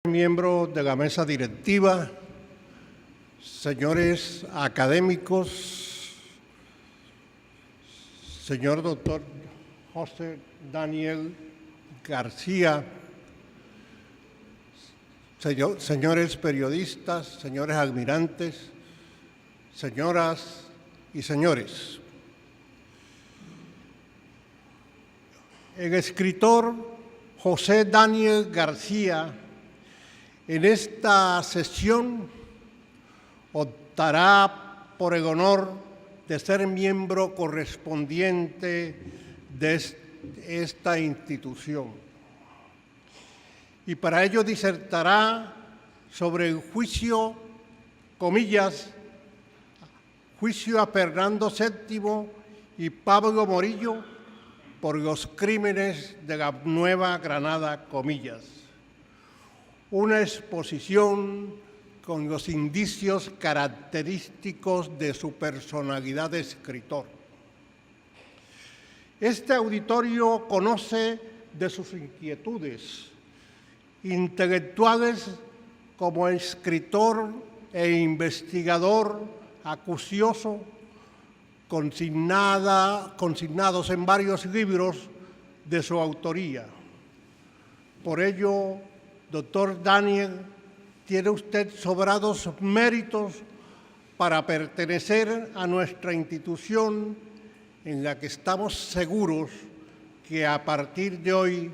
Miembros de la mesa directiva, señores académicos, señor doctor José Daniel García, señores periodistas, señores almirantes, señoras y señores. El escritor José Daniel García en esta sesión optará por el honor de ser miembro correspondiente de esta institución. Y para ello disertará sobre el juicio, comillas, juicio a Fernando VII y Pablo Morillo por los crímenes de la Nueva Granada, comillas. Una exposición con los indicios característicos de su personalidad de escritor. Este auditorio conoce de sus inquietudes intelectuales como escritor e investigador acucioso, consignados en varios libros de su autoría. Por ello, doctor Daniel, tiene usted sobrados méritos para pertenecer a nuestra institución, en la que estamos seguros que a partir de hoy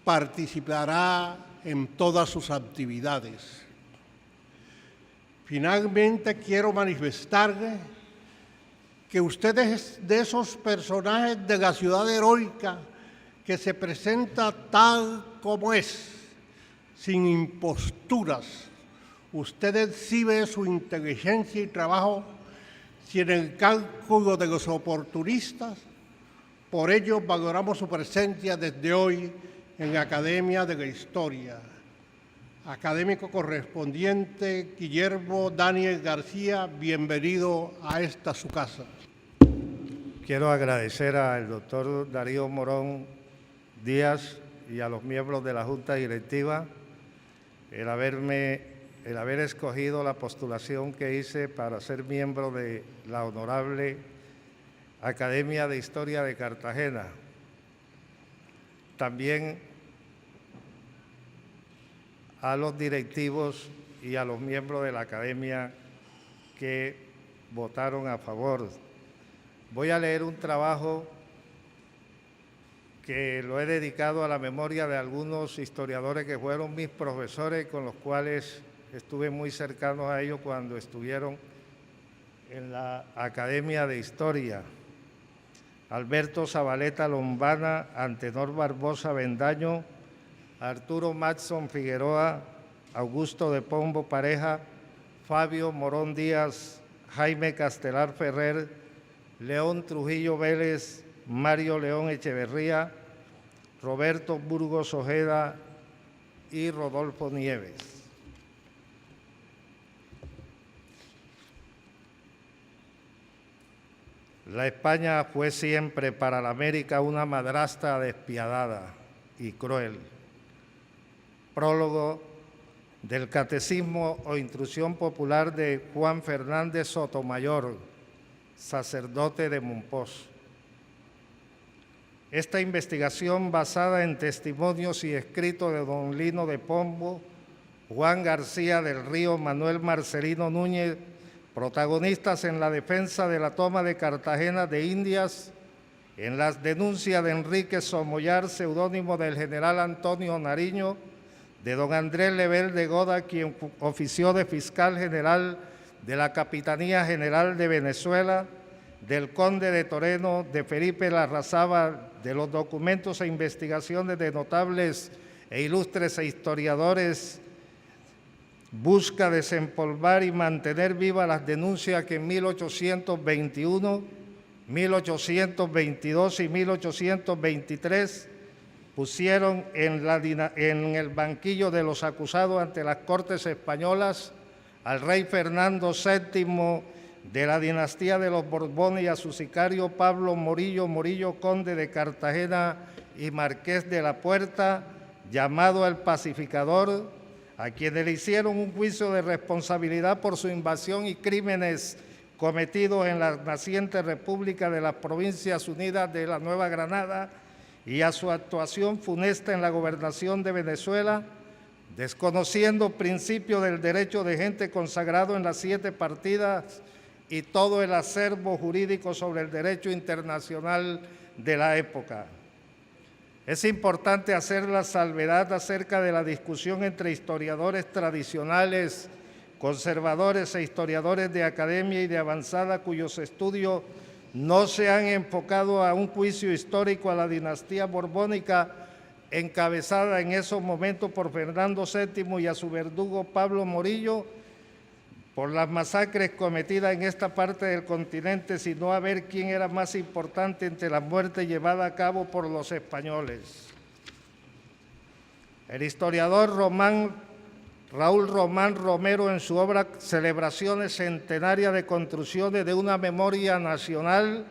participará en todas sus actividades. Finalmente, quiero manifestarle que usted es de esos personajes de la ciudad heroica que se presenta tal como es, sin imposturas. Usted exhibe su inteligencia y trabajo sin el cálculo de los oportunistas. Por ello, valoramos su presencia desde hoy en la Academia de la Historia. Académico correspondiente Guillermo Daniel García, bienvenido a esta su casa. Quiero agradecer al doctor Darío Morón Díaz y a los miembros de la Junta Directiva el haber escogido la postulación que hice para ser miembro de la Honorable Academia de Historia de Cartagena. También a los directivos y a los miembros de la Academia que votaron a favor. Voy a leer un trabajo que lo he dedicado a la memoria de algunos historiadores que fueron mis profesores, con los cuales estuve muy cercano a ellos cuando estuvieron en la Academia de Historia. Alberto Zabaleta Lombana, Antenor Barbosa Bendaño, Arturo Matson Figueroa, Augusto de Pombo Pareja, Fabio Morón Díaz, Jaime Castelar Ferrer, León Trujillo Vélez, Mario León Echeverría, Roberto Burgos Ojeda y Rodolfo Nieves. La España fue siempre para la América una madrastra despiadada y cruel. Prólogo del Catecismo o Instrucción Popular de Juan Fernández Sotomayor, sacerdote de Mompox. Esta investigación, basada en testimonios y escritos de don Lino de Pombo, Juan García del Río, Manuel Marcelino Núñez, protagonistas en la defensa de la toma de Cartagena de Indias, en las denuncias de Enrique Somoyar, seudónimo del general Antonio Nariño, de don Andrés Lebel de Goda, quien ofició de fiscal general de la Capitanía General de Venezuela, del conde de Toreno, de Felipe Larrazábal, de los documentos e investigaciones de notables e ilustres historiadores, busca desempolvar y mantener vivas las denuncias que en 1821, 1822 y 1823 pusieron en el banquillo de los acusados ante las Cortes españolas al rey Fernando VII de la dinastía de los Borbones y a su sicario Pablo Morillo, conde de Cartagena y marqués de la Puerta, llamado el Pacificador, a quienes le hicieron un juicio de responsabilidad por su invasión y crímenes cometidos en la naciente República de las Provincias Unidas de la Nueva Granada y a su actuación funesta en la gobernación de Venezuela, desconociendo principios del derecho de gente consagrado en las 7 partidas y todo el acervo jurídico sobre el derecho internacional de la época. Es importante hacer la salvedad acerca de la discusión entre historiadores tradicionales, conservadores e historiadores de academia y de avanzada cuyos estudios no se han enfocado a un juicio histórico a la dinastía borbónica encabezada en esos momentos por Fernando VII y a su verdugo Pablo Morillo, por las masacres cometidas en esta parte del continente, sino a ver quién era más importante entre las muertes llevadas a cabo por los españoles. El historiador Raúl Román Romero, en su obra Celebraciones Centenarias de Construcciones de una Memoria Nacional,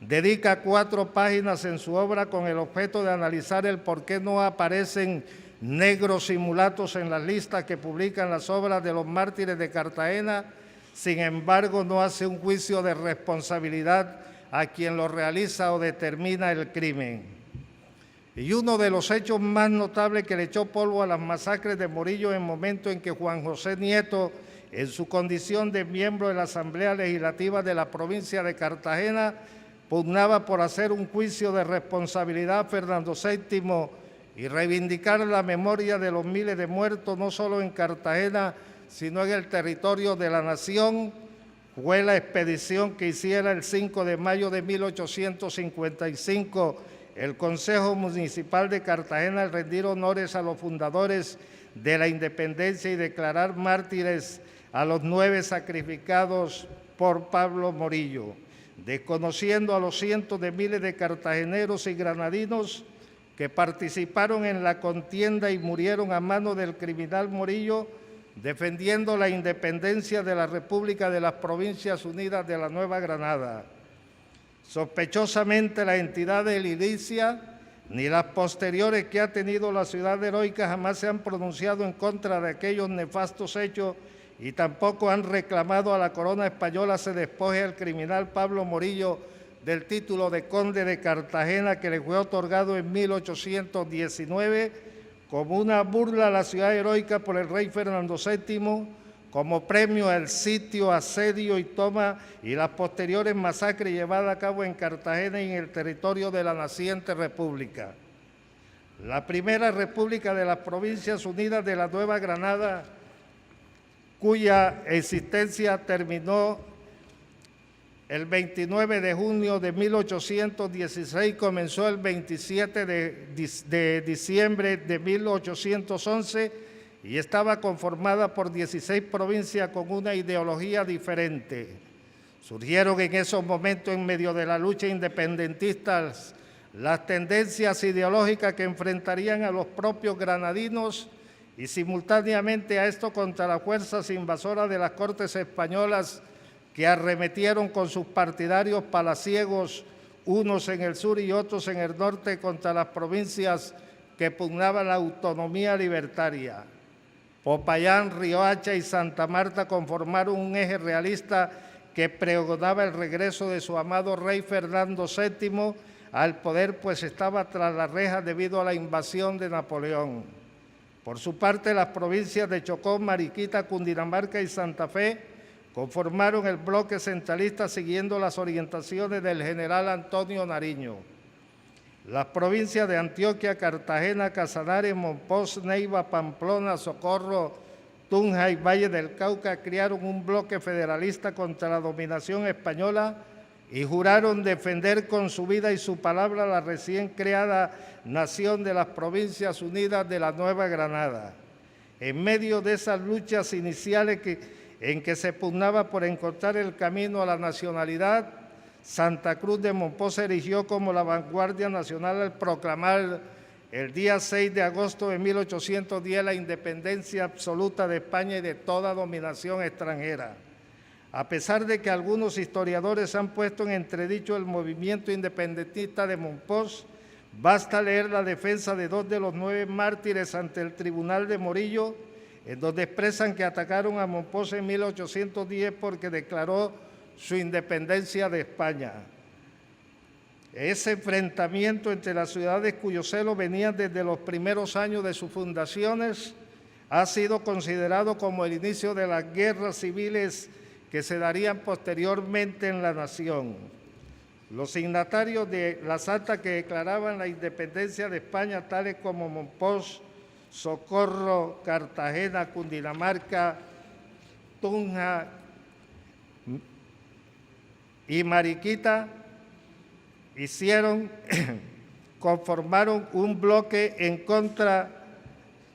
dedica 4 páginas en su obra con el objeto de analizar el por qué no aparecen negros y mulatos en las listas que publican las obras de los mártires de Cartagena. Sin embargo, no hace un juicio de responsabilidad a quien lo realiza o determina el crimen. Y uno de los hechos más notables que le echó polvo a las masacres de Morillo en el momento en que Juan José Nieto, en su condición de miembro de la Asamblea Legislativa de la provincia de Cartagena, pugnaba por hacer un juicio de responsabilidad a Fernando VII y reivindicar la memoria de los miles de muertos, no solo en Cartagena, sino en el territorio de la nación, fue la expedición que hiciera el 5 de mayo de 1855 el Consejo Municipal de Cartagena al rendir honores a los fundadores de la independencia y declarar mártires a los 9 sacrificados por Pablo Morillo, desconociendo a los cientos de miles de cartageneros y granadinos que participaron en la contienda y murieron a manos del criminal Morillo, defendiendo la independencia de la República de las Provincias Unidas de la Nueva Granada. Sospechosamente, la entidad edilicia ni las posteriores que ha tenido la ciudad heroica jamás se han pronunciado en contra de aquellos nefastos hechos y tampoco han reclamado a la corona española se despoje al criminal Pablo Morillo del título de conde de Cartagena que le fue otorgado en 1819 como una burla a la ciudad heroica por el rey Fernando VII, como premio al sitio, asedio y toma y las posteriores masacres llevadas a cabo en Cartagena y en el territorio de la naciente república. La primera república de las Provincias Unidas de la Nueva Granada, cuya existencia terminó el 29 de junio de 1816, comenzó el 27 de diciembre de 1811 y estaba conformada por 16 provincias con una ideología diferente. Surgieron en esos momentos, en medio de la lucha independentista, las tendencias ideológicas que enfrentarían a los propios granadinos y simultáneamente a esto contra las fuerzas invasoras de las Cortes españolas que arremetieron con sus partidarios palaciegos, unos en el sur y otros en el norte, contra las provincias que pugnaban la autonomía libertaria. Popayán, Riohacha y Santa Marta conformaron un eje realista que pregonaba el regreso de su amado rey Fernando VII al poder, pues estaba tras las rejas debido a la invasión de Napoleón. Por su parte, las provincias de Chocó, Mariquita, Cundinamarca y Santa Fe conformaron el bloque centralista siguiendo las orientaciones del general Antonio Nariño. Las provincias de Antioquia, Cartagena, Casanare, Monpós, Neiva, Pamplona, Socorro, Tunja y Valle del Cauca crearon un bloque federalista contra la dominación española y juraron defender con su vida y su palabra la recién creada nación de las Provincias Unidas de la Nueva Granada. En medio de esas luchas iniciales en que se pugnaba por encontrar el camino a la nacionalidad, Santa Cruz de Monpós se erigió como la vanguardia nacional al proclamar el día 6 de agosto de 1810 la independencia absoluta de España y de toda dominación extranjera. A pesar de que algunos historiadores han puesto en entredicho el movimiento independentista de Monpós, basta leer la defensa de 2 de los 9 mártires ante el tribunal de Morillo, en donde expresan que atacaron a Mompox en 1810 porque declaró su independencia de España. Ese enfrentamiento entre las ciudades cuyos celos venían desde los primeros años de sus fundaciones ha sido considerado como el inicio de las guerras civiles que se darían posteriormente en la nación. Los signatarios de las actas que declaraban la independencia de España, tales como Mompox, Socorro, Cartagena, Cundinamarca, Tunja y Mariquita, conformaron un bloque en contra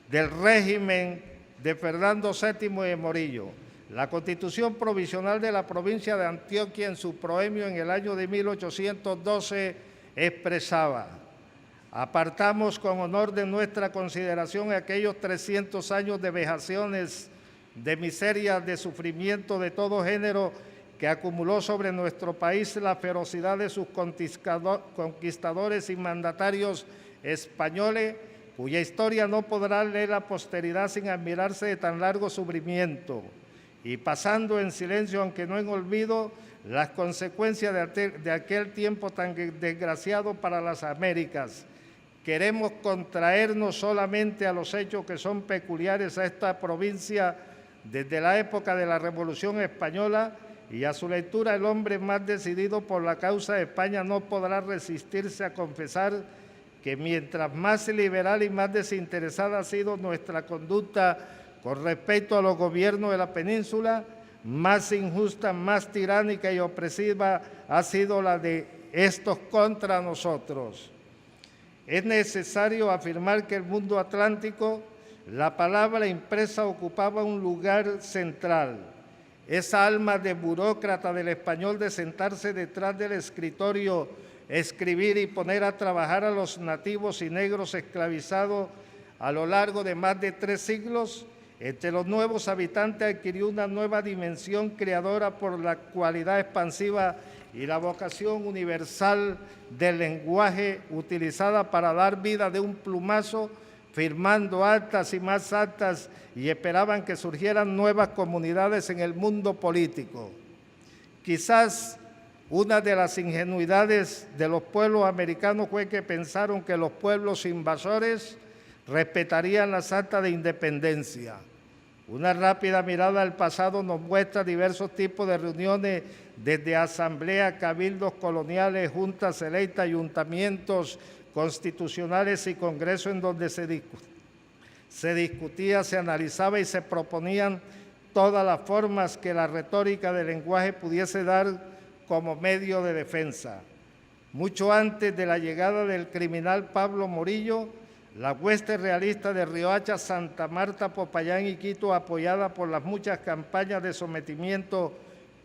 del régimen de Fernando VII de Morillo. La Constitución Provisional de la provincia de Antioquia, en su proemio en el año de 1812, expresaba: apartamos con honor de nuestra consideración aquellos 300 años de vejaciones, de miserias, de sufrimiento de todo género que acumuló sobre nuestro país la ferocidad de sus conquistadores y mandatarios españoles, cuya historia no podrá leer la posteridad sin admirarse de tan largo sufrimiento, y pasando en silencio, aunque no en olvido, las consecuencias de aquel tiempo tan desgraciado para las Américas. Queremos contraernos solamente a los hechos que son peculiares a esta provincia desde la época de la Revolución Española, y a su lectura el hombre más decidido por la causa de España no podrá resistirse a confesar que mientras más liberal y más desinteresada ha sido nuestra conducta con respecto a los gobiernos de la península, más injusta, más tiránica y opresiva ha sido la de estos contra nosotros. Es necesario afirmar que en el mundo atlántico la palabra impresa ocupaba un lugar central. Esa alma de burócrata del español de sentarse detrás del escritorio, escribir y poner a trabajar a los nativos y negros esclavizados a lo largo de más de 3 siglos, entre los nuevos habitantes adquirió una nueva dimensión creadora por la cualidad expansiva y la vocación universal del lenguaje utilizada para dar vida de un plumazo, firmando actas y más actas, y esperaban que surgieran nuevas comunidades en el mundo político. Quizás una de las ingenuidades de los pueblos americanos fue que pensaron que los pueblos invasores respetarían las actas de independencia. Una rápida mirada al pasado nos muestra diversos tipos de reuniones, desde asambleas, cabildos coloniales, juntas electas, ayuntamientos constitucionales y congresos en donde se discutía, se analizaba y se proponían todas las formas que la retórica del lenguaje pudiese dar como medio de defensa. Mucho antes de la llegada del criminal Pablo Morillo, la hueste realista de Riohacha, Santa Marta, Popayán y Quito, apoyada por las muchas campañas de sometimiento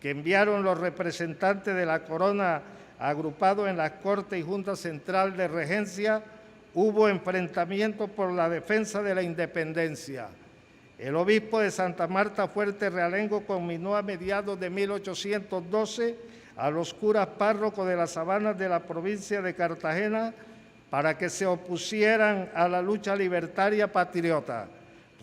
que enviaron los representantes de la corona agrupados en la Corte y Junta Central de Regencia, hubo enfrentamientos por la defensa de la independencia. El obispo de Santa Marta, Fuerte Realengo, conminó a mediados de 1812 a los curas párrocos de las sabanas de la provincia de Cartagena para que se opusieran a la lucha libertaria patriota.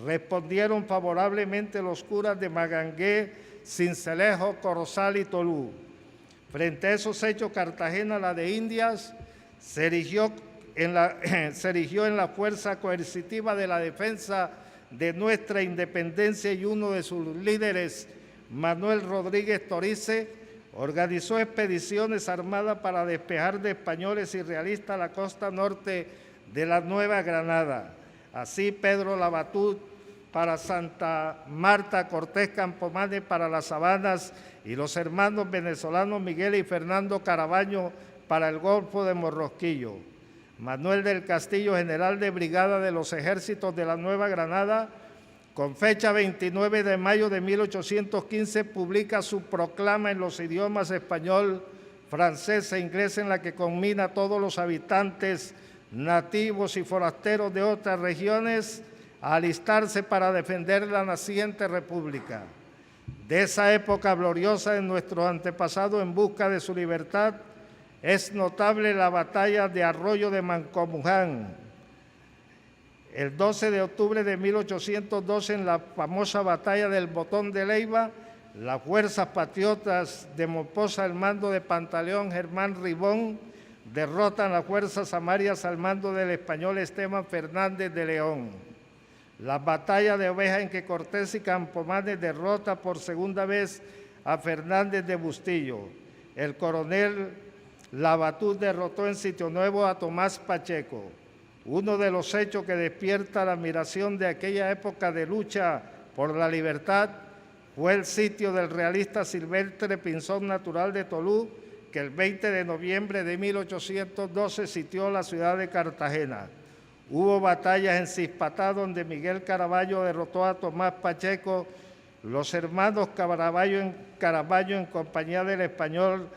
Respondieron favorablemente los curas de Magangué, Cincelejo, Corozal y Tolú. Frente a esos hechos, Cartagena, la de Indias, se erigió en la fuerza coercitiva de la defensa de nuestra independencia, y uno de sus líderes, Manuel Rodríguez Torice, organizó expediciones armadas para despejar de españoles y realistas la costa norte de la Nueva Granada. Así, Pedro Labatut para Santa Marta, Cortés Campomanes para las Sabanas, y los hermanos venezolanos Miguel y Fernando Carabaño para el Golfo de Morrosquillo. Manuel del Castillo, general de brigada de los ejércitos de la Nueva Granada, con fecha 29 de mayo de 1815, publica su proclama en los idiomas español, francés e inglés, en la que conmina a todos los habitantes, nativos y forasteros de otras regiones a alistarse para defender la naciente república. De esa época gloriosa de nuestros antepasados en busca de su libertad, es notable la batalla de Arroyo de Mancomuján, El 12 de octubre de 1812, en la famosa batalla del Botón de Leiva, las fuerzas patriotas de Moposa al mando de Pantaleón Germán Ribón derrotan las fuerzas samarias al mando del español Esteban Fernández de León. La batalla de Oveja, en que Cortés y Campomanes derrota por segunda vez a Fernández de Bustillo. El coronel Labatut derrotó en Sitio Nuevo a Tomás Pacheco. Uno de los hechos que despierta la admiración de aquella época de lucha por la libertad fue el sitio del realista Silvestre Pinzón, natural de Tolú, que el 20 de noviembre de 1812 sitió la ciudad de Cartagena. Hubo batallas en Cispatá, donde Miguel Caraballo derrotó a Tomás Pacheco. Los hermanos Caraballo, en compañía del español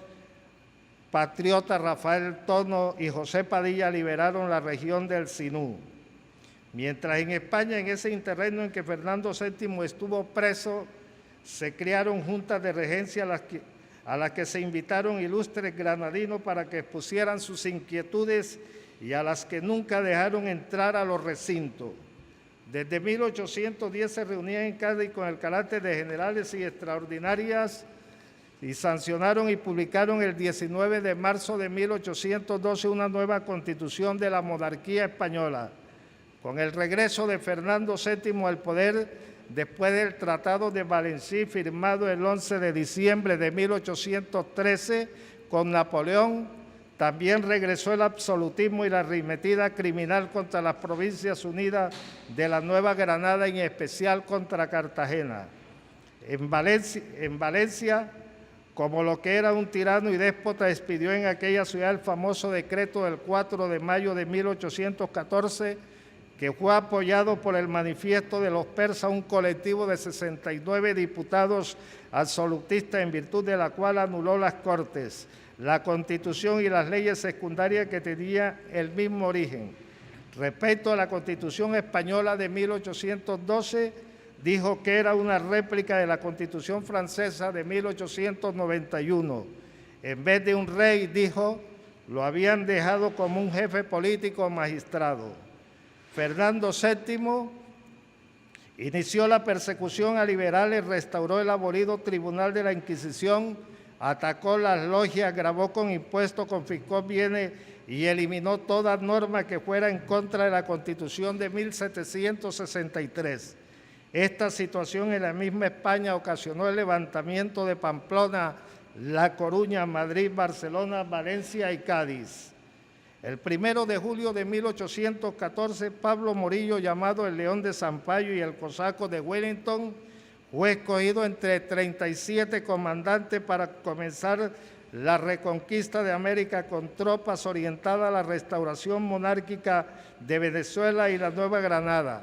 patriota Rafael Tono y José Padilla, liberaron la región del Sinú. Mientras en España, en ese interregno en que Fernando VII estuvo preso, se crearon juntas de regencia a las que se invitaron ilustres granadinos para que expusieran sus inquietudes y a las que nunca dejaron entrar a los recintos. Desde 1810 se reunían en Cádiz con el carácter de generales y extraordinarias y sancionaron y publicaron el 19 de marzo de 1812 una nueva constitución de la monarquía española. Con el regreso de Fernando VII al poder, después del Tratado de Valencia firmado el 11 de diciembre de 1813 con Napoleón, también regresó el absolutismo y la arremetida criminal contra las Provincias Unidas de la Nueva Granada, en especial contra Cartagena. En Valencia, como lo que era un tirano y déspota, expidió en aquella ciudad el famoso decreto del 4 de mayo de 1814, que fue apoyado por el manifiesto de los persas, un colectivo de 69 diputados absolutistas, en virtud de la cual anuló las Cortes, la Constitución y las leyes secundarias que tenían el mismo origen. Respecto a la Constitución española de 1812, dijo que era una réplica de la Constitución francesa de 1891. En vez de un rey, dijo, lo habían dejado como un jefe político o magistrado. Fernando VII inició la persecución a liberales, restauró el abolido Tribunal de la Inquisición, atacó las logias, gravó con impuestos, confiscó bienes y eliminó toda norma que fuera en contra de la Constitución de 1763. Esta situación en la misma España ocasionó el levantamiento de Pamplona, La Coruña, Madrid, Barcelona, Valencia y Cádiz. El 1 de julio de 1814, Pablo Morillo, llamado el León de Sampayo y el Cosaco de Wellington, fue escogido entre 37 comandantes para comenzar la reconquista de América con tropas orientadas a la restauración monárquica de Venezuela y la Nueva Granada.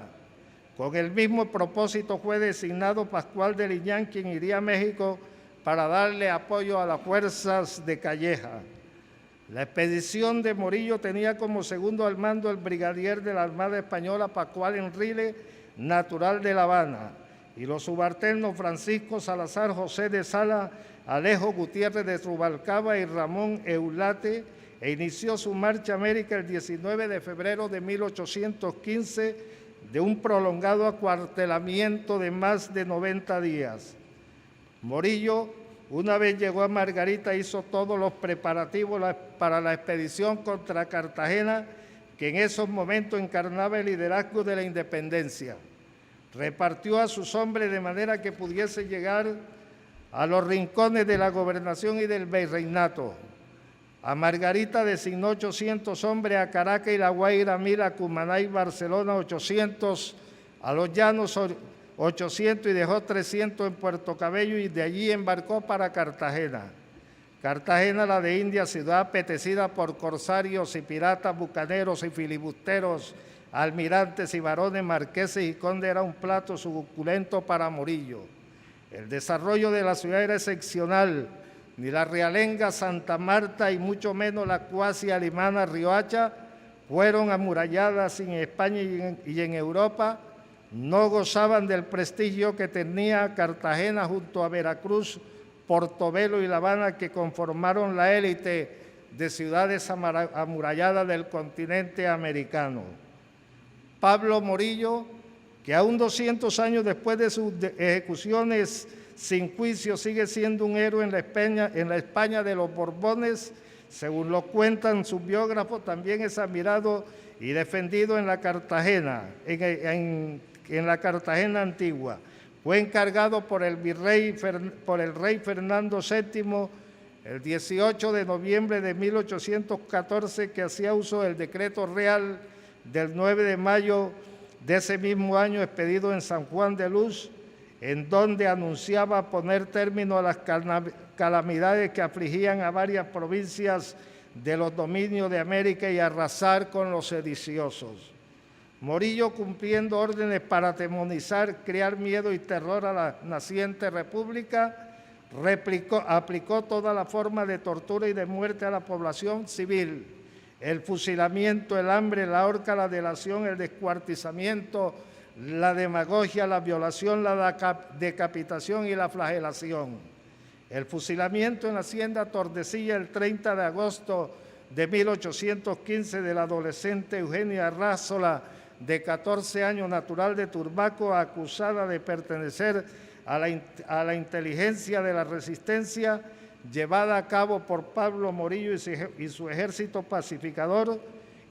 Con el mismo propósito fue designado Pascual de Liñán, quien iría a México para darle apoyo a las fuerzas de Calleja. La expedición de Morillo tenía como segundo al mando el brigadier de la Armada Española, Pascual Enrile, natural de La Habana, y los subalternos Francisco Salazar, José de Sala, Alejo Gutiérrez de Rubalcaba y Ramón Eulate, e inició su marcha a América el 19 de febrero de 1815, de un prolongado acuartelamiento de más de 90 días. Morillo, una vez llegó a Margarita, hizo todos los preparativos para la expedición contra Cartagena, que en esos momentos encarnaba el liderazgo de la independencia. Repartió a sus hombres de manera que pudiese llegar a los rincones de la gobernación y del virreinato. A Margarita designó 800 hombres, a Caracas y La Guaira 1000, a Cumaná y Barcelona 800, a los Llanos 800 y dejó 300 en Puerto Cabello, y de allí embarcó para Cartagena. Cartagena, la de India, ciudad apetecida por corsarios y piratas, bucaneros y filibusteros, almirantes y varones, marqueses y condes, era un plato suculento para Morillo. El desarrollo de la ciudad era excepcional. Ni la realenga Santa Marta y mucho menos la cuasi alemana Riohacha fueron amuralladas en España y en Europa. No gozaban del prestigio que tenía Cartagena junto a Veracruz, Portobelo y La Habana, que conformaron la élite de ciudades amuralladas del continente americano. Pablo Morillo, que aún 200 años después de sus ejecuciones sin juicio sigue siendo un héroe en la España de los Borbones, según lo cuentan sus biógrafos, también es admirado y defendido en la Cartagena, en la Cartagena antigua. Fue encargado por el rey Fernando VII el 18 de noviembre de 1814, que hacía uso del decreto real del 9 de mayo de ese mismo año, expedido en San Juan de Luz, en donde anunciaba poner término a las calamidades que afligían a varias provincias de los dominios de América y arrasar con los sediciosos. Morillo, cumpliendo órdenes para atemorizar, crear miedo y terror a la naciente república, aplicó toda la forma de tortura y de muerte a la población civil: el fusilamiento, el hambre, la horca, la delación, el descuartizamiento, la demagogia, la violación, la decapitación y la flagelación. El fusilamiento en la hacienda Tordesillas el 30 de agosto de 1815 del adolescente Eugenia Arrázola, de 14 años, natural de Turbaco, acusada de pertenecer a la inteligencia de la resistencia, llevada a cabo por Pablo Morillo y su ejército pacificador,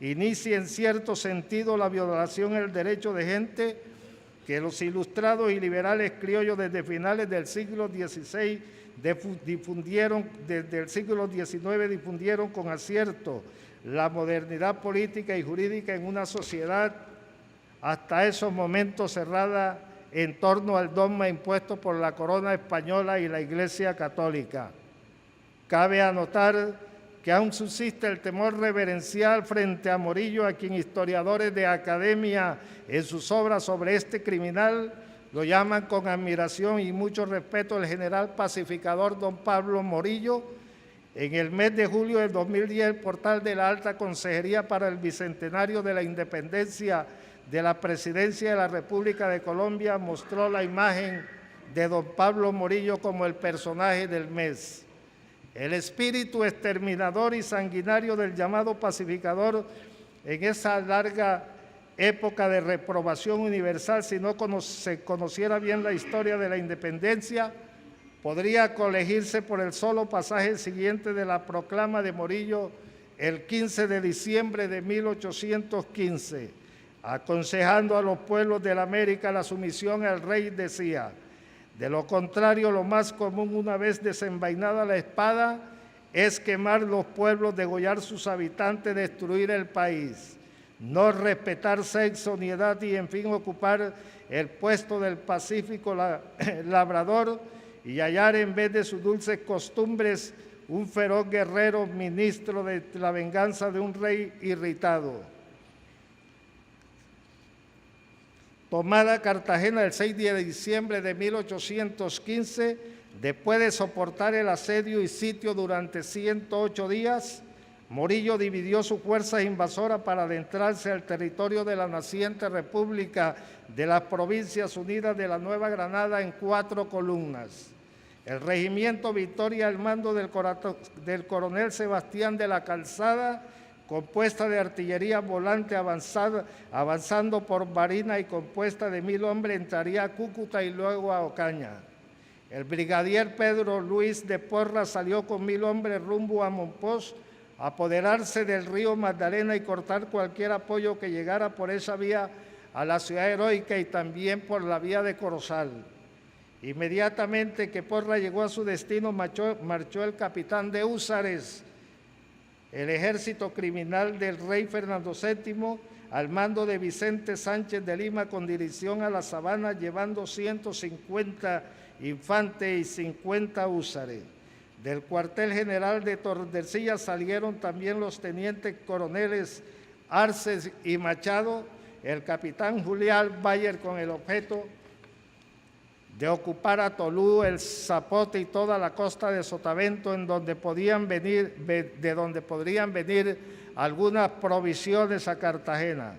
inicia en cierto sentido la violación del derecho de gente que los ilustrados y liberales criollos desde finales del siglo XVI desde el siglo XIX difundieron con acierto la modernidad política y jurídica en una sociedad hasta esos momentos cerrada en torno al dogma impuesto por la corona española y la Iglesia católica. Cabe anotar que aún subsiste el temor reverencial frente a Morillo, a quien historiadores de academia en sus obras sobre este criminal lo llaman con admiración y mucho respeto el general pacificador don Pablo Morillo. En el mes de julio del 2010, el portal de la Alta Consejería para el Bicentenario de la Independencia de la Presidencia de la República de Colombia mostró la imagen de don Pablo Morillo como el personaje del mes. El espíritu exterminador y sanguinario del llamado pacificador en esa larga época de reprobación universal, si no se conociera bien la historia de la independencia, podría colegirse por el solo pasaje siguiente de la proclama de Morillo el 15 de diciembre de 1815. Aconsejando a los pueblos de la América la sumisión al rey, decía: de lo contrario, lo más común, una vez desenvainada la espada, es quemar los pueblos, degollar sus habitantes, destruir el país, no respetar sexo ni edad y, en fin, ocupar el puesto del pacífico labrador y hallar en vez de sus dulces costumbres un feroz guerrero ministro de la venganza de un rey irritado. Tomada Cartagena el 6 de diciembre de 1815, después de soportar el asedio y sitio durante 108 días, Morillo dividió sus fuerzas invasoras para adentrarse al territorio de la naciente República de las Provincias Unidas de la Nueva Granada en 4 columnas. El regimiento Victoria, al mando del coronel Sebastián de la Calzada, compuesta de artillería volante avanzando por Barinas y compuesta de 1000 hombres, entraría a Cúcuta y luego a Ocaña. El brigadier Pedro Luis de Porras salió con 1000 hombres rumbo a Monpós, apoderarse del río Magdalena y cortar cualquier apoyo que llegara por esa vía a la ciudad heroica y también por la vía de Corozal. Inmediatamente que Porras llegó a su destino, marchó el capitán de húsares, el ejército criminal del rey Fernando VII, al mando de Vicente Sánchez de Lima, con dirección a la Sabana, llevando 150 infantes y 50 húsares. Del cuartel general de Tordesillas salieron también los tenientes coroneles Arces y Machado, el capitán Julián Bayer, con el objeto de ocupar a Tolú, el Zapote y toda la costa de Sotavento, de donde podrían venir algunas provisiones a Cartagena.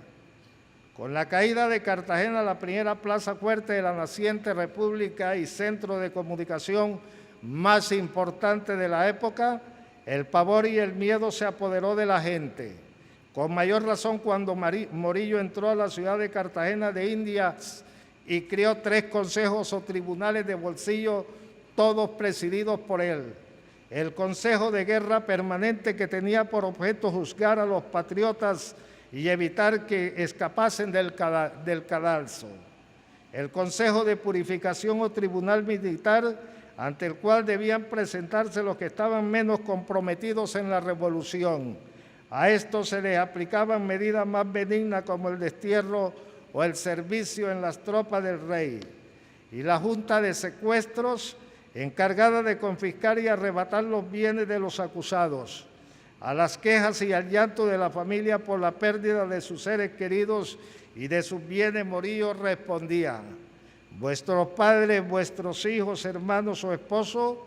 Con la caída de Cartagena, la primera plaza fuerte de la naciente república y centro de comunicación más importante de la época, el pavor y el miedo se apoderó de la gente. Con mayor razón cuando Morillo entró a la ciudad de Cartagena de Indias y creó 3 consejos o tribunales de bolsillo, todos presididos por él. El Consejo de Guerra Permanente, que tenía por objeto juzgar a los patriotas y evitar que escapasen del cadalso. El Consejo de Purificación o Tribunal Militar, ante el cual debían presentarse los que estaban menos comprometidos en la revolución. A estos se les aplicaban medidas más benignas como el destierro o el servicio en las tropas del rey. Y la Junta de Secuestros, encargada de confiscar y arrebatar los bienes de los acusados. A las quejas y al llanto de la familia por la pérdida de sus seres queridos y de sus bienes, Morillo respondía: vuestros padres, vuestros hijos, hermanos o esposos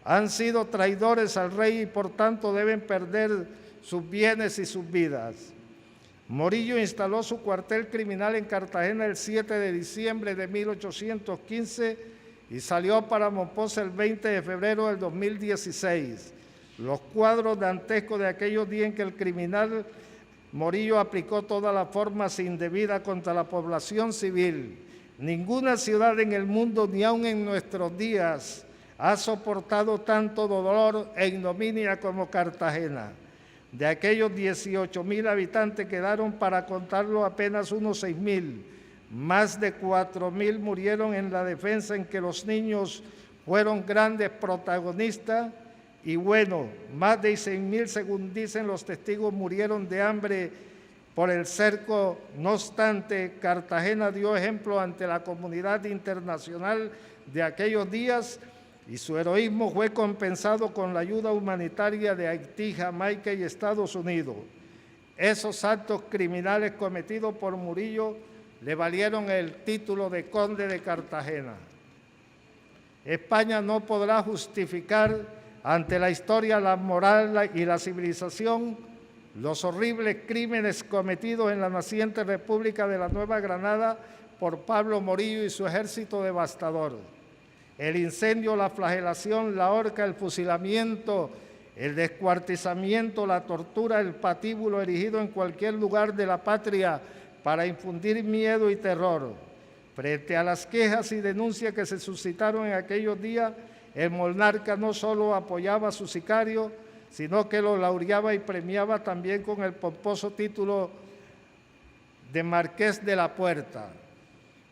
han sido traidores al rey y por tanto deben perder sus bienes y sus vidas. Morillo instaló su cuartel criminal en Cartagena el 7 de diciembre de 1815 y salió para Mompox el 20 de febrero del 2016. Los cuadros dantescos de aquellos días en que el criminal Morillo aplicó todas las formas indebidas contra la población civil. Ninguna ciudad en el mundo, ni aun en nuestros días, ha soportado tanto dolor e ignominia como Cartagena. De aquellos 18.000 habitantes quedaron, para contarlo, apenas unos 6.000. Más de 4.000 murieron en la defensa, en que los niños fueron grandes protagonistas. Y bueno, más de 100.000, según dicen los testigos, murieron de hambre por el cerco. No obstante, Cartagena dio ejemplo ante la comunidad internacional de aquellos días y su heroísmo fue compensado con la ayuda humanitaria de Haití, Jamaica y Estados Unidos. Esos actos criminales cometidos por Morillo le valieron el título de Conde de Cartagena. España no podrá justificar ante la historia, la moral y la civilización los horribles crímenes cometidos en la naciente República de la Nueva Granada por Pablo Morillo y su ejército devastador. El incendio, la flagelación, la horca, el fusilamiento, el descuartizamiento, la tortura, el patíbulo erigido en cualquier lugar de la patria para infundir miedo y terror. Frente a las quejas y denuncias que se suscitaron en aquellos días, el monarca no solo apoyaba a su sicario, sino que lo laureaba y premiaba también con el pomposo título de Marqués de la Puerta.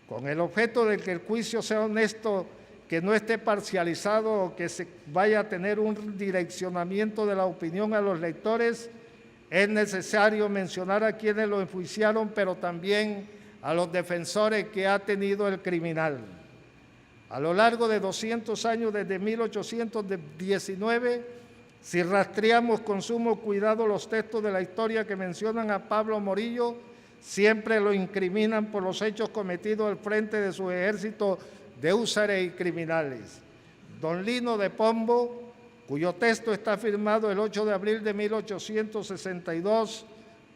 Con el objeto de que el juicio sea honesto, que no esté parcializado o que se vaya a tener un direccionamiento de la opinión a los lectores, es necesario mencionar a quienes lo enjuiciaron, pero también a los defensores que ha tenido el criminal. A lo largo de 200 años, desde 1819, si rastreamos con sumo cuidado los textos de la historia que mencionan a Pablo Morillo, siempre lo incriminan por los hechos cometidos al frente de su ejército de húsares y criminales. Don Lino de Pombo, cuyo texto está firmado el 8 de abril de 1862,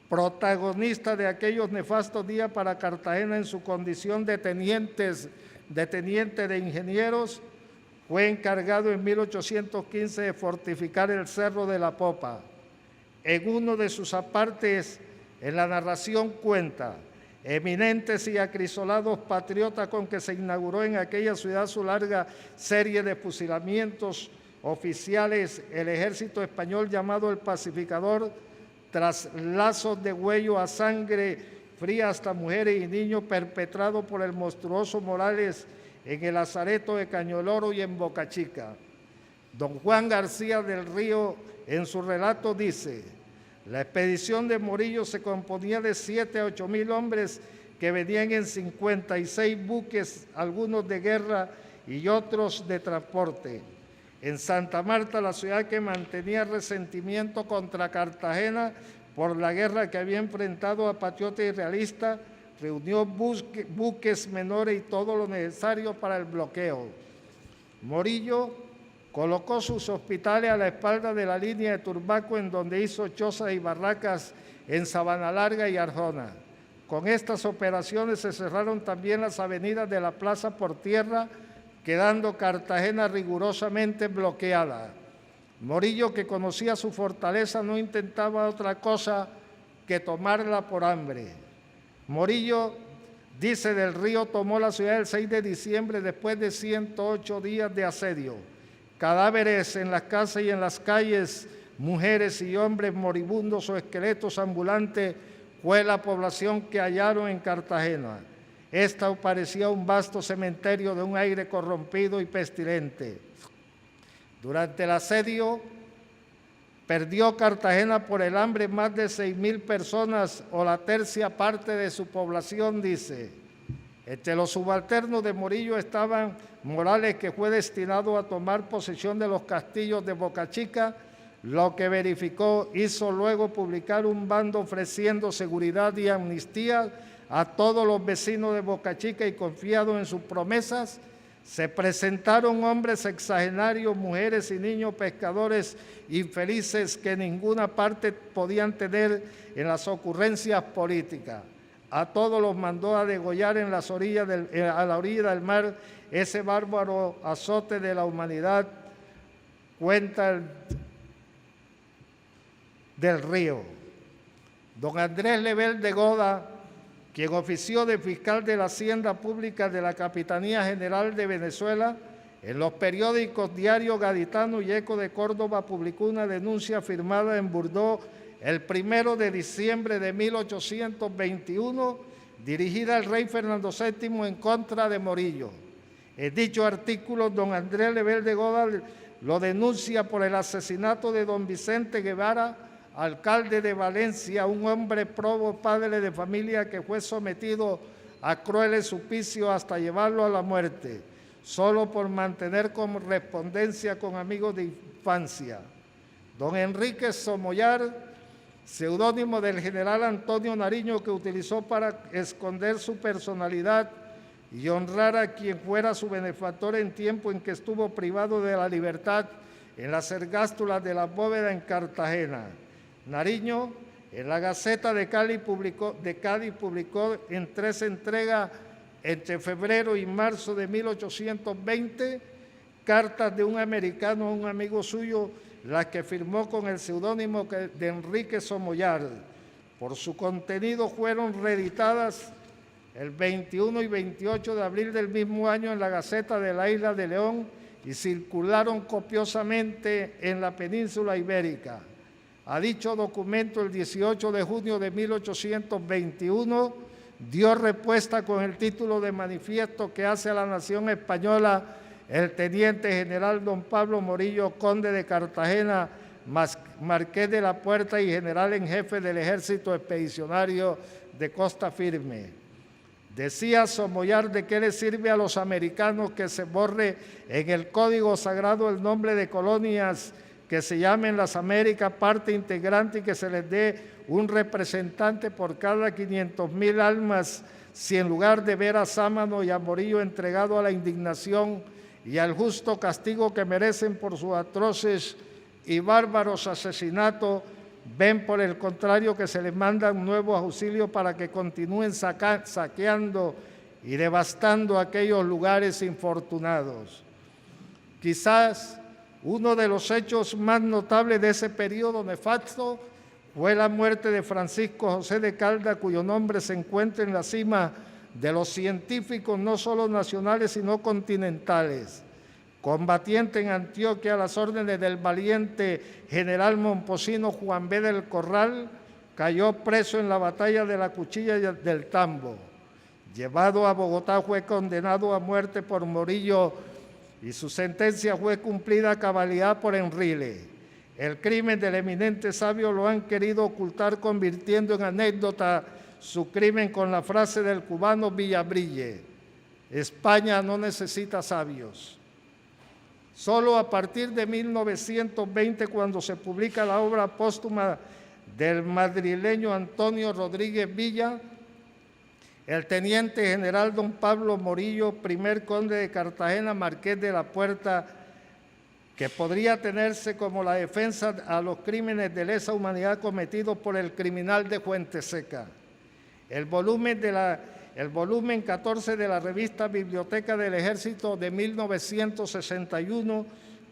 protagonista de aquellos nefastos días para Cartagena en su condición de teniente de ingenieros, fue encargado en 1815 de fortificar el Cerro de la Popa. En uno de sus apartes, en la narración cuenta: eminentes y acrisolados patriotas con que se inauguró en aquella ciudad su larga serie de fusilamientos oficiales, el ejército español llamado el Pacificador, tras lazos de huello a sangre fría hasta mujeres y niños perpetrado por el monstruoso Morales en el Lazareto de Cañoloro y en Boca Chica. Don Juan García del Río, en su relato, dice: la expedición de Morillo se componía de 7 a 8 mil hombres que venían en 56 buques, algunos de guerra y otros de transporte. En Santa Marta, la ciudad que mantenía resentimiento contra Cartagena por la guerra que había enfrentado a patriotas y realistas, reunió buques menores y todo lo necesario para el bloqueo. Morillo colocó sus hospitales a la espalda de la línea de Turbaco, en donde hizo chozas y barracas en Sabana Larga y Arjona. Con estas operaciones se cerraron también las avenidas de la plaza por tierra, quedando Cartagena rigurosamente bloqueada. Morillo, que conocía su fortaleza, no intentaba otra cosa que tomarla por hambre. Morillo, dice, del Río tomó la ciudad el 6 de diciembre después de 108 días de asedio. Cadáveres en las casas y en las calles, mujeres y hombres moribundos o esqueletos ambulantes fue la población que hallaron en Cartagena. Esta parecía un vasto cementerio de un aire corrompido y pestilente. Durante el asedio, perdió Cartagena por el hambre más de 6.000 personas o la tercia parte de su población, dice. Entre los subalternos de Morillo estaban Morales, que fue destinado a tomar posesión de los castillos de Boca Chica, lo que verificó, hizo luego publicar un bando ofreciendo seguridad y amnistía a todos los vecinos de Boca Chica y confiado en sus promesas, se presentaron hombres sexagenarios, mujeres y niños pescadores infelices que en ninguna parte podían tener en las ocurrencias políticas. A todos los mandó a degollar en las orillas a la orilla del mar, ese bárbaro azote de la humanidad, cuenta del Río. Don Andrés Lebel de Goda, quien ofició de fiscal de la Hacienda Pública de la Capitanía General de Venezuela, en los periódicos Diario Gaditano y Eco de Córdoba publicó una denuncia firmada en Bordeaux el 1 de diciembre de 1821, dirigida al rey Fernando VII en contra de Morillo. En dicho artículo, don Andrés Lebel de Goda lo denuncia por el asesinato de don Vicente Guevara, alcalde de Valencia, un hombre probo, padre de familia que fue sometido a crueles supicios hasta llevarlo a la muerte, solo por mantener correspondencia con amigos de infancia. Don Enrique Somoyar, seudónimo del general Antonio Nariño, que utilizó para esconder su personalidad y honrar a quien fuera su benefactor en tiempo en que estuvo privado de la libertad en las ergástulas de la bóveda en Cartagena. Nariño, en la Gaceta de Cádiz publicó en 3 entregas entre febrero y marzo de 1820 cartas de un americano a un amigo suyo, las que firmó con el seudónimo de Enrique Somoyar. Por su contenido fueron reeditadas el 21 y 28 de abril del mismo año en la Gaceta de la Isla de León y circularon copiosamente en la península ibérica. A dicho documento, el 18 de junio de 1821, dio respuesta con el título de manifiesto que hace a la nación española el teniente general don Pablo Morillo, conde de Cartagena, marqués de la Puerta y general en jefe del ejército expedicionario de Costa Firme. Decía Somoyar: ¿de qué le sirve a los americanos que se borre en el código sagrado el nombre de colonias que se llamen las Américas parte integrante y que se les dé un representante por cada 500,000 almas, si en lugar de ver a Sámano y a Morillo entregado a la indignación y al justo castigo que merecen por sus atroces y bárbaros asesinatos, ven por el contrario que se les mandan nuevos auxilios para que continúen saqueando y devastando aquellos lugares infortunados? Quizás uno de los hechos más notables de ese periodo nefasto fue la muerte de Francisco José de Caldas, cuyo nombre se encuentra en la cima de los científicos no solo nacionales sino continentales. Combatiente en Antioquia a las órdenes del valiente general momposino Juan B. del Corral, cayó preso en la batalla de la Cuchilla del Tambo. Llevado a Bogotá, fue condenado a muerte por Morillo y su sentencia fue cumplida a cabalidad por Enrile. El crimen del eminente sabio lo han querido ocultar, convirtiendo en anécdota su crimen con la frase del cubano Villabrille: España no necesita sabios. Solo a partir de 1920, cuando se publica la obra póstuma del madrileño Antonio Rodríguez Villa, el teniente general don Pablo Morillo, primer conde de Cartagena, marqués de la Puerta, que podría tenerse como la defensa a los crímenes de lesa humanidad cometidos por el criminal de Fuenteseca. El volumen 14 de la revista Biblioteca del Ejército de 1961,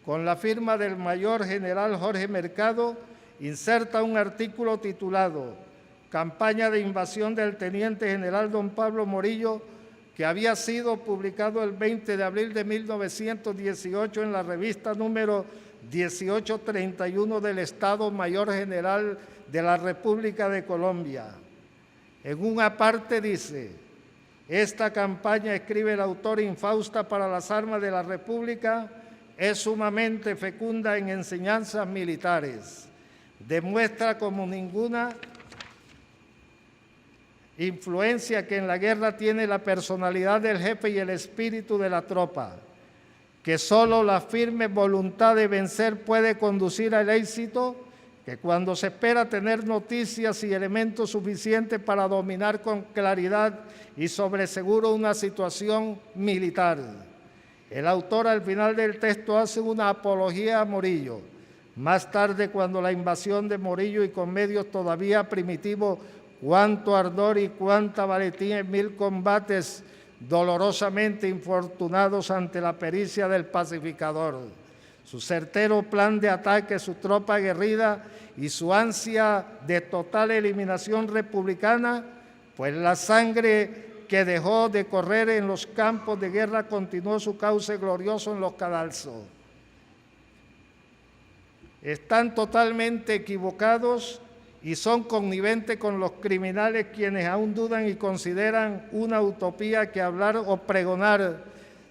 con la firma del mayor general Jorge Mercado, inserta un artículo titulado Campaña de invasión del teniente general don Pablo Morillo, que había sido publicado el 20 de abril de 1918 en la revista número 1831 del Estado Mayor General de la República de Colombia. En una parte dice: esta campaña, escribe el autor, infausta para las armas de la República, es sumamente fecunda en enseñanzas militares. Demuestra como ninguna influencia que en la guerra tiene la personalidad del jefe y el espíritu de la tropa, que solo la firme voluntad de vencer puede conducir al éxito, que cuando se espera tener noticias y elementos suficientes para dominar con claridad y sobre seguro una situación militar. El autor al final del texto hace una apología a Morillo. Más tarde, cuando la invasión de Morillo y con medios todavía primitivos, cuánto ardor y cuánta valentía en 1000 combates dolorosamente infortunados ante la pericia del pacificador, su certero plan de ataque, su tropa aguerrida y su ansia de total eliminación republicana, pues la sangre que dejó de correr en los campos de guerra continuó su cauce glorioso en los cadalsos. Están totalmente equivocados y son conniventes con los criminales quienes aún dudan y consideran una utopía que hablar o pregonar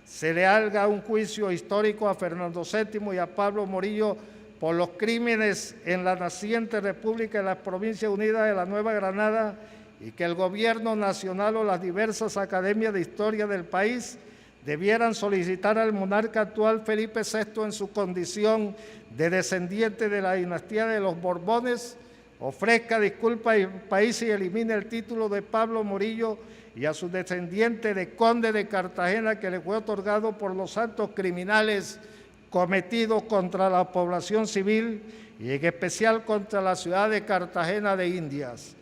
se le haga un juicio histórico a Fernando VII y a Pablo Morillo por los crímenes en la naciente República de las Provincias Unidas de la Nueva Granada, y que el gobierno nacional o las diversas academias de historia del país debieran solicitar al monarca actual Felipe VI, en su condición de descendiente de la dinastía de los Borbones, ofrezca disculpas al país y elimine el título de Pablo Morillo y a su descendiente de conde de Cartagena, que le fue otorgado por los actos criminales cometidos contra la población civil y en especial contra la ciudad de Cartagena de Indias.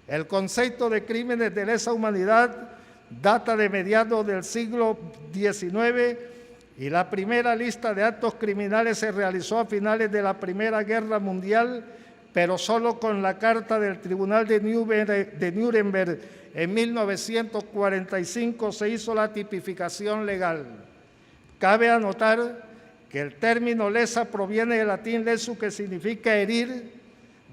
El concepto de crímenes de lesa humanidad data de mediados del siglo XIX y la primera lista de actos criminales se realizó a finales de la Primera Guerra Mundial, pero solo con la Carta del Tribunal de Nuremberg en 1945 se hizo la tipificación legal. Cabe anotar que el término lesa proviene del latín lesu, que significa herir,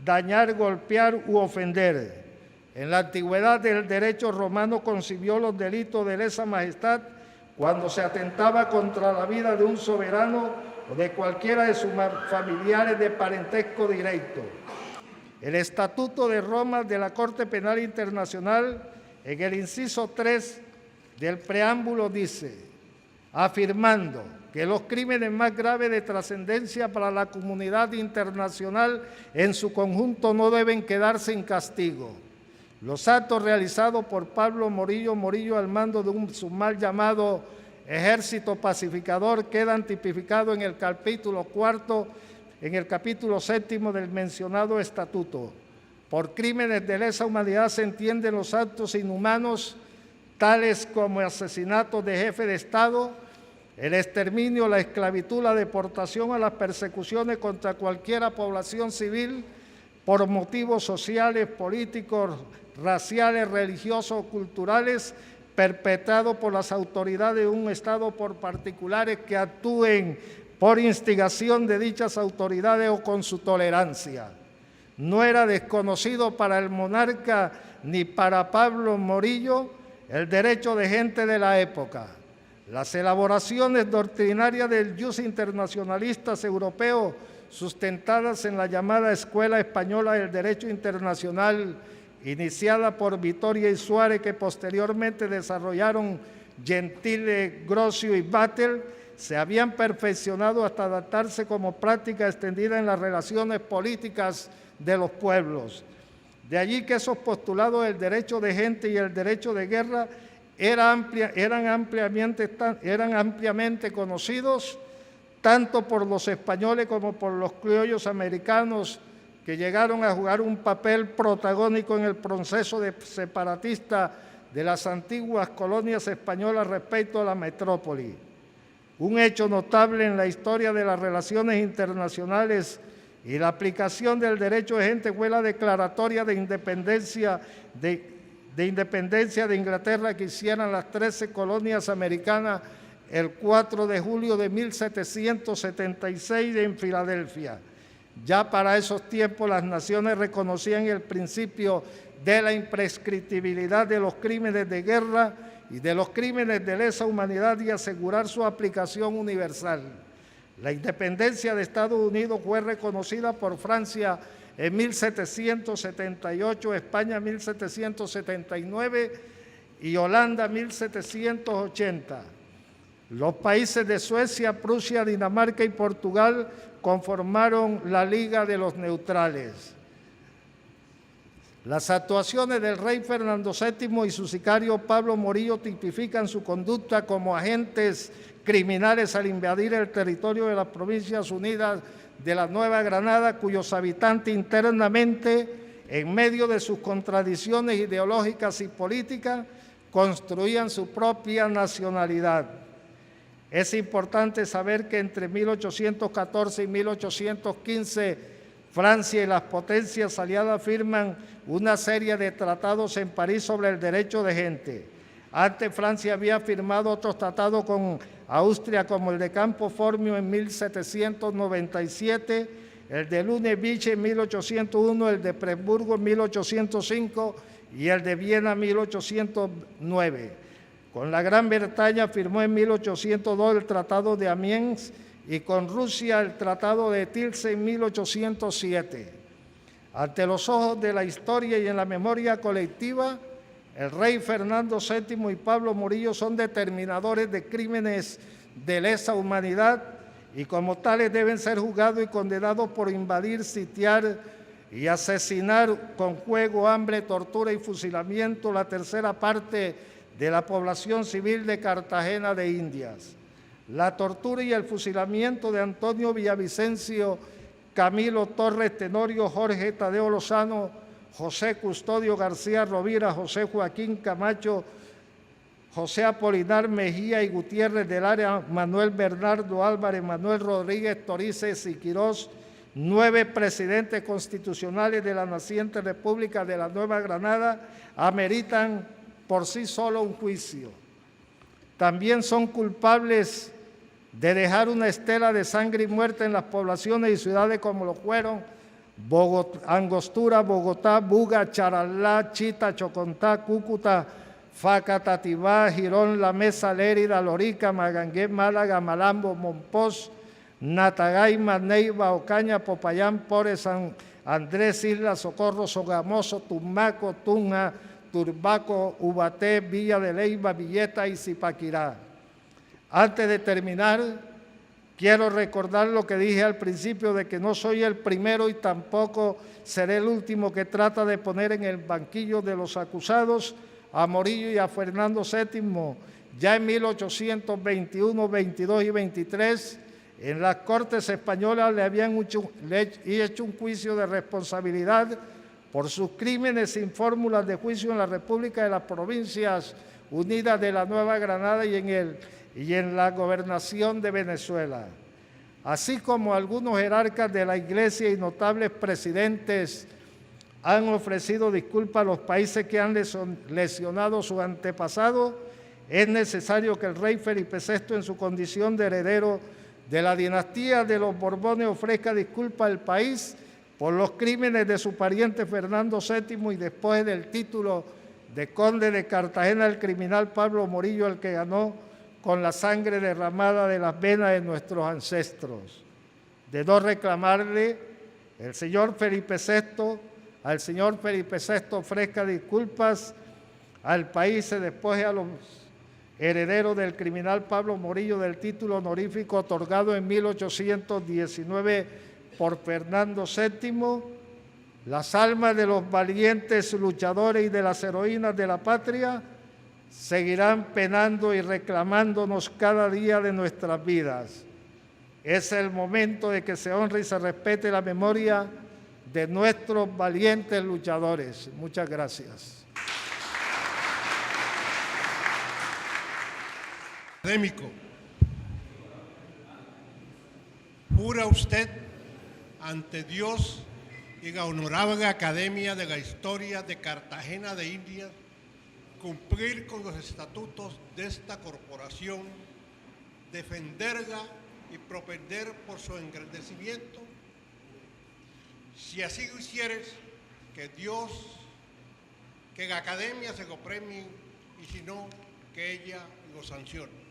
dañar, golpear u ofender. En la antigüedad, el derecho romano concibió los delitos de lesa majestad cuando se atentaba contra la vida de un soberano o de cualquiera de sus familiares de parentesco directo. El Estatuto de Roma de la Corte Penal Internacional, en el inciso 3 del preámbulo, dice, afirmando que los crímenes más graves de trascendencia para la comunidad internacional en su conjunto no deben quedar sin castigo. Los actos realizados por Pablo Morillo al mando de su mal llamado Ejército Pacificador quedan tipificados en el capítulo 4, en el capítulo 7 del mencionado estatuto. Por crímenes de lesa humanidad se entienden los actos inhumanos, tales como asesinatos de jefe de Estado, el exterminio, la esclavitud, la deportación o las persecuciones contra cualquier población civil por motivos sociales, políticos, raciales, religiosos o culturales, perpetrados por las autoridades de un Estado por particulares que actúen por instigación de dichas autoridades o con su tolerancia. No era desconocido para el monarca ni para Pablo Morillo el derecho de gente de la época. Las elaboraciones doctrinarias del jus internacionalistas europeos, sustentadas en la llamada Escuela Española del Derecho Internacional, iniciada por Vittoria y Suárez, que posteriormente desarrollaron Gentile, Grocio y Battle, se habían perfeccionado hasta adaptarse como práctica extendida en las relaciones políticas de los pueblos. De allí que esos postulados del derecho de gente y el derecho de guerra eran ampliamente conocidos tanto por los españoles como por los criollos americanos, que llegaron a jugar un papel protagónico en el proceso separatista de las antiguas colonias españolas respecto a la metrópoli. Un hecho notable en la historia de las relaciones internacionales y la aplicación del derecho de gente fue la declaratoria de independencia de Inglaterra que hicieran las 13 colonias americanas el 4 de julio de 1776 en Filadelfia. Ya para esos tiempos las naciones reconocían el principio de la imprescriptibilidad de los crímenes de guerra y de los crímenes de lesa humanidad y asegurar su aplicación universal. La independencia de Estados Unidos fue reconocida por Francia en 1778, España en 1779 y Holanda en 1780. Los países de Suecia, Prusia, Dinamarca y Portugal conformaron la Liga de los Neutrales. Las actuaciones del rey Fernando VII y su sicario Pablo Morillo tipifican su conducta como agentes criminales al invadir el territorio de las Provincias Unidas de la Nueva Granada, cuyos habitantes internamente, en medio de sus contradicciones ideológicas y políticas, construían su propia nacionalidad. Es importante saber que entre 1814 y 1815, Francia y las potencias aliadas firman una serie de tratados en París sobre el derecho de gente. Antes Francia había firmado otros tratados con Austria, como el de Campo Formio en 1797, el de Lunevich en 1801, el de Presburgo en 1805 y el de Viena en 1809. Con la Gran Bretaña firmó en 1802 el Tratado de Amiens y con Rusia el Tratado de Tilsit en 1807. Ante los ojos de la historia y en la memoria colectiva, el rey Fernando VII y Pablo Morillo son determinadores de crímenes de lesa humanidad y como tales deben ser juzgados y condenados por invadir, sitiar y asesinar con fuego, hambre, tortura y fusilamiento la tercera parte de la población civil de Cartagena de Indias. La tortura y el fusilamiento de Antonio Villavicencio, Camilo Torres Tenorio, Jorge Tadeo Lozano, José Custodio García Rovira, José Joaquín Camacho, José Apolinar Mejía y Gutiérrez del Área, Manuel Bernardo Álvarez, Manuel Rodríguez Torices y Quirós, 9 presidentes constitucionales de la naciente República de la Nueva Granada, ameritan por sí solo un juicio. También son culpables de dejar una estela de sangre y muerte en las poblaciones y ciudades como lo fueron Angostura, Bogotá, Buga, Charalá, Chita, Chocontá, Cúcuta, Facatativá, Girón, La Mesa, Lérida, Lorica, Magangué, Málaga, Malambo, Monpós, Natagaima, Neiva, Ocaña, Popayán, Pores, San Andrés, Isla, Socorro, Sogamoso, Tumaco, Tunja, Turbaco, Ubaté, Villa de Leyva, Villeta y Zipaquirá. Antes de terminar, quiero recordar lo que dije al principio de que no soy el primero y tampoco seré el último que trata de poner en el banquillo de los acusados a Morillo y a Fernando VII. Ya en 1821, 22 y 23, en las Cortes Españolas le habían hecho un juicio de responsabilidad por sus crímenes sin fórmulas de juicio en la República de las Provincias Unidas de la Nueva Granada y en la gobernación de Venezuela. Así como algunos jerarcas de la Iglesia y notables presidentes han ofrecido disculpas a los países que han lesionado sus antepasados, es necesario que el rey Felipe VI, en su condición de heredero de la dinastía de los Borbones, ofrezca disculpas al país por los crímenes de su pariente Fernando VII y después del título de conde de Cartagena, el criminal Pablo Morillo, el que ganó con la sangre derramada de las venas de nuestros ancestros. De no reclamarle, al señor Felipe VI ofrezca disculpas al país y después a los herederos del criminal Pablo Morillo del título honorífico otorgado en 1819 por Fernando VII, las almas de los valientes luchadores y de las heroínas de la patria seguirán penando y reclamándonos cada día de nuestras vidas. Es el momento de que se honre y se respete la memoria de nuestros valientes luchadores. Muchas gracias. Académico, ¿jura usted ante Dios y la Honorable Academia de la Historia de Cartagena de Indias, cumplir con los estatutos de esta corporación, defenderla y propender por su engrandecimiento. Si así lo hicieres, que Dios, que la Academia se lo premie, y si no, que ella lo sancione.